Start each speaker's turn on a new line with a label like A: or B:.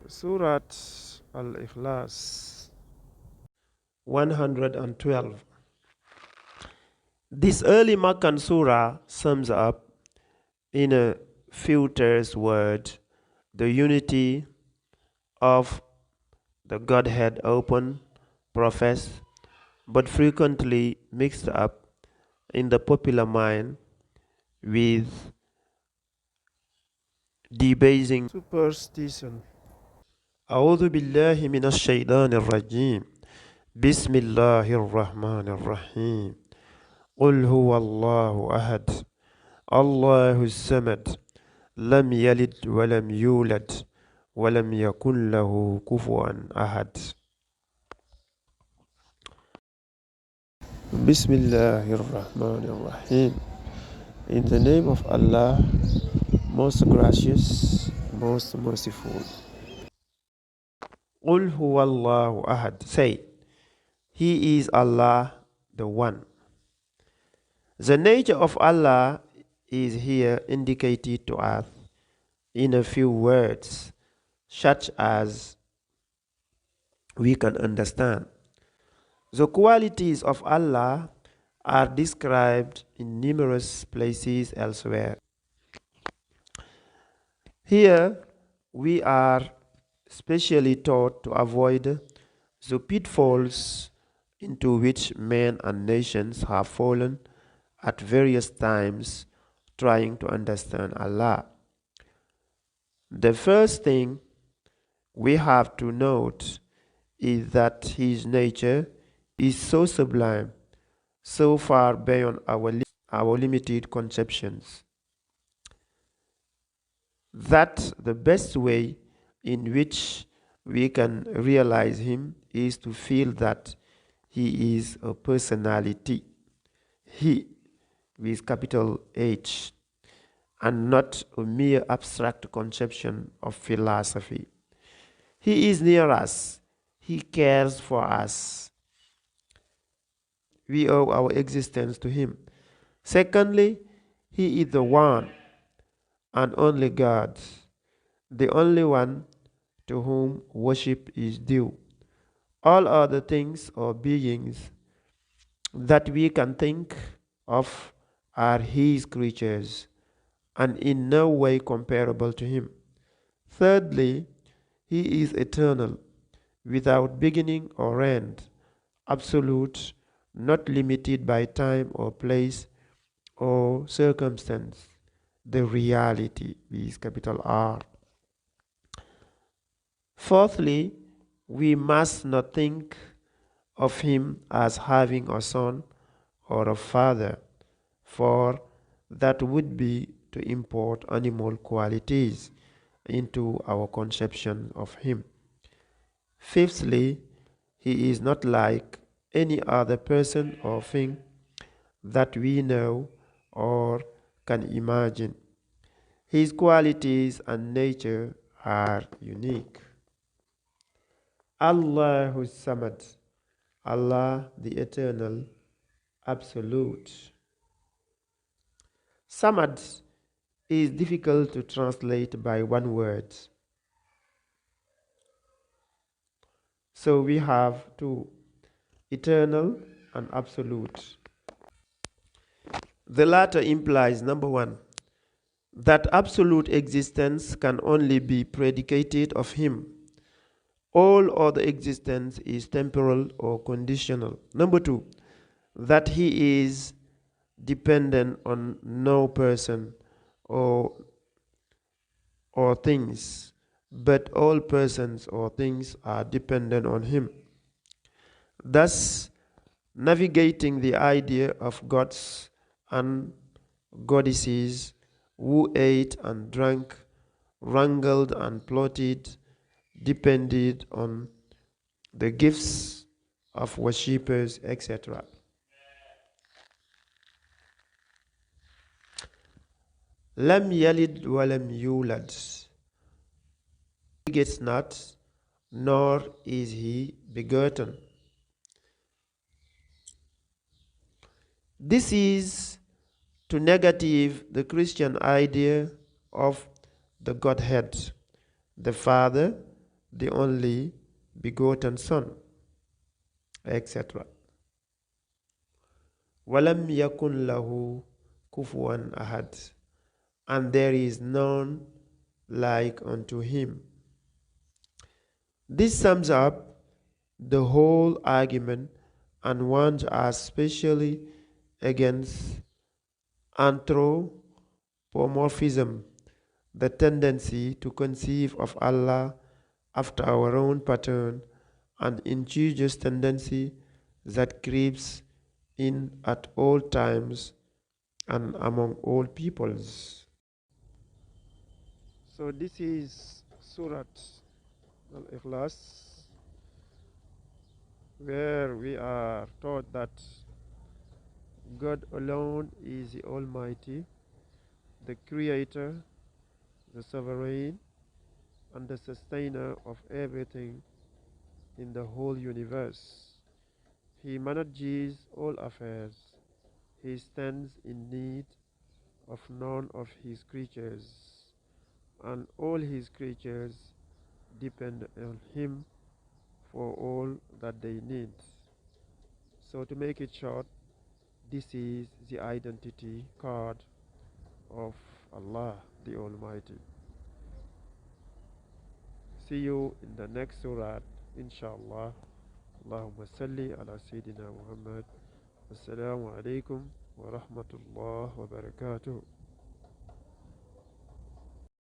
A: Surat Al Ikhlaas 112. This early Meccan surah sums up in a few terse words the unity of the Godhead open, professed, but frequently mixed up in the popular mind with debasing superstition. أعوذ بالله من الشيطان الرجيم بسم الله الرحمن الرحيم قل هو الله أحد الله الصمد لم يلد ولم يولد ولم يكن له كفوا أحد. بسم الله الرحمن الرحيم. In the name of Allah, most gracious, most merciful. قل هو الله أحد. Say, He is Allah, the One. The nature of Allah is here indicated to us in a few words, such as we can understand. The qualities of Allah are described in numerous places elsewhere. Here, we are specially taught to avoid the pitfalls into which men and nations have fallen at various times trying to understand Allah. The first thing we have to note is that His nature is so sublime, so far beyond our limited conceptions, that the best way in which we can realize Him is to feel that He is a personality. He with capital H, and not a mere abstract conception of philosophy. He is near us. He cares for us. We owe our existence to Him. Secondly, He is the one and only God, the only one to whom worship is due. All other things or beings that we can think of are His creatures and in no way comparable to Him. Thirdly, He is eternal, without beginning or end, absolute, not limited by time or place or circumstance, the reality with capital R. Fourthly, we must not think of Him as having a son or a father, for that would be to import animal qualities into our conception of Him. Fifthly, He is not like any other person or thing that we know or can imagine. His qualities and nature are unique. Allahu Samad, Allah the Eternal, Absolute. Samad is difficult to translate by one word. So we have two, eternal and absolute. The latter implies, number one, that absolute existence can only be predicated of Him. All other existence is temporal or conditional. Number two, that He is dependent on no person or things, but all persons or things are dependent on Him. Thus, navigating the idea of gods and goddesses who ate and drank, wrangled and plotted, depended on the gifts of worshippers, etc. Lam yalid walam yulad. He begets not, nor is He begotten. This is to negative the Christian idea of the Godhead, the Father, the only begotten Son, etc. وَلَمْ يَكُنْ لَهُ كُفُوًا أَحَدٌ, and there is none like unto him. This sums up the whole argument and warns us specially against anthropomorphism, the tendency to conceive of Allah after our own pattern, an insidious tendency that creeps in at all times and among all peoples. So this is Surat Al Ikhlaas, where we are taught that God alone is the Almighty, the Creator, the Sovereign, and the Sustainer of everything in the whole universe. He manages all affairs. He stands in need of none of his creatures, and all his creatures depend on him for all that they need. So to make it short, this is the identity card of Allah the Almighty. See you in the next surah, inshallah. Allahumma salli ala Sayyidina Muhammad. Assalamu alaikum wa rahmatullah wa barakatuh.